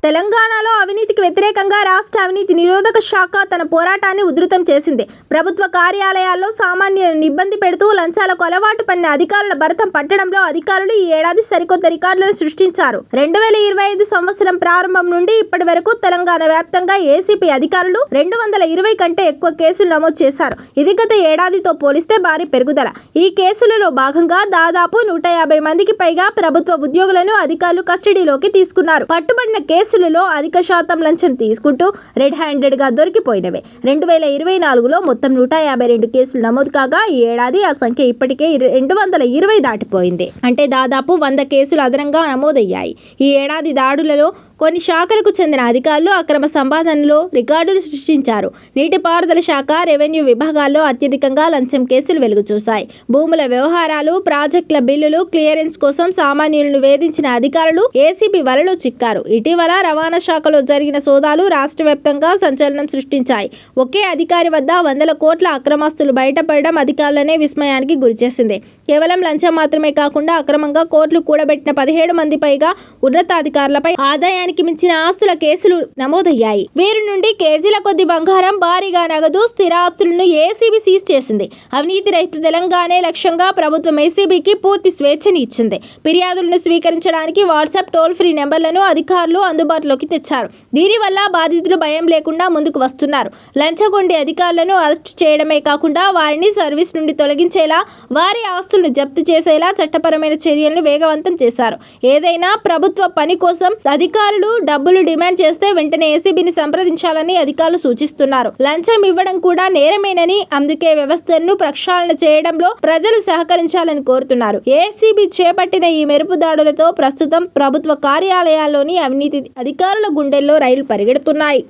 తెలంగాణలో అవినీతికి వ్యతిరేకంగా రాష్ట్ర అవినీతి నిరోధక శాఖ తన పోరాటాన్ని ఉధృతం చేసింది. ప్రభుత్వ కార్యాలయాల్లో సామాన్యులను ఇబ్బంది పెడుతూ లంచాలకు అలవాటు పడిన అధికారుల భరతం పట్టడంలో అధికారులు ఈ ఏడాది సరికొత్త రికార్డులను సృష్టించారు. 2025 సంవత్సరం ప్రారంభం నుండి ఇప్పటి వరకు తెలంగాణ వ్యాప్తంగా ఏసీబీ అధికారులు 220 కంటే ఎక్కువ కేసులు నమోదు చేశారు. ఇది గత ఏడాదితో పోలిస్తే భారీ పెరుగుదల. ఈ కేసులలో భాగంగా దాదాపు 150 మందికి పైగా ప్రభుత్వ ఉద్యోగులను అధికారులు కస్టడీలోకి తీసుకున్నారు. పట్టుబడిన కేసులలో అధిక శాతం లంచం తీసుకుంటూ రెడ్ హ్యాండెడ్ గా దొరికిపోయినవే. 2024లో మొత్తం 152 కేసులు నమోదు కాగా ఈ ఏడాది ఆ సంఖ్య ఇప్పటికే 220 దాటిపోయింది. అంటే దాదాపు 100 కేసులు అదనంగా నమోదయ్యాయి. ఈ ఏడాది దాడులలో కొన్ని శాఖలకు చెందిన అధికారులు అక్రమ సంపాదనలో రికార్డులు సృష్టించారు. నీటిపారుదల శాఖ, రెవెన్యూ విభాగాల్లో అత్యధికంగా లంచం కేసులు వెలుగు చూశాయి. భూముల వ్యవహారాలు, ప్రాజెక్టుల బిల్లులు క్లియరెన్స్ కోసం సామాన్యులను వేధించిన అధికారులు ఏసీబీ వలలో చిక్కారు. ఇటీవల రవాణా శాఖలో జరిగిన సోదాలు రాష్ట్ర వ్యాప్తంగా సంచలనం సృష్టించాయి. ఒకే అధికారి వద్ద 100 కోట్ల అక్రమాస్తులు బయటపడడం అధికారులనే విస్మయానికి గురిచేసింది. కేవలం లంచం మాత్రమే కాకుండా అక్రమంగా కోట్లు కూడబెట్టిన 17 మంది పైగా ఉన్నతాధికారులపై ఆదాయానికి మించిన ఆస్తుల కేసులు నమోదయ్యాయి. వీరి నుండి కేజీల కొద్ది బంగారం, భారీగా నగదు, స్థిరాస్తులను ఏసీబీ సీజ్ చేసింది. అవినీతి రహిత తెలంగాణే లక్ష్యంగా ప్రభుత్వం ఏసీబీకి పూర్తి స్వేచ్ఛని ఇచ్చింది. ఫిర్యాదులను స్వీకరించడానికి వాట్సాప్ టోల్ ఫ్రీ నెంబర్లను అధికారులు అందుబాటులోకి తెచ్చారు. దీనివల్ల బాధితులు భయం లేకుండా ముందుకు వస్తున్నారు. లంచగొండి అధికారులను అరెస్టు చేయడమే కాకుండా వారిని సర్వీస్ నుండి తొలగించేలా, వారి ఆస్తులను జప్తు చేసేలా చట్టపరమైన చర్యలను వేగవంతం చేశారు. ఏదైనా ప్రభుత్వ పని కోసం అధికారులు డబ్బులు డిమాండ్ చేస్తే వెంటనే ఏసీబీని సంప్రదించాలని అధికారులు సూచిస్తున్నారు. లంచం ఇవ్వడం కూడా నేరమేనని, అందుకే వ్యవస్థను ప్రక్షాళన చేయడంలో ప్రజలు సహకరించాలని కోరుతున్నారు. ఏసీబీ చేపట్టిన ఈ మెరుపు దాడులతో ప్రస్తుతం ప్రభుత్వ కార్యాలయాల్లోని అవినీతి అధికారుల గుండెల్లో రైళ్లు పరిగెడుతున్నాయి.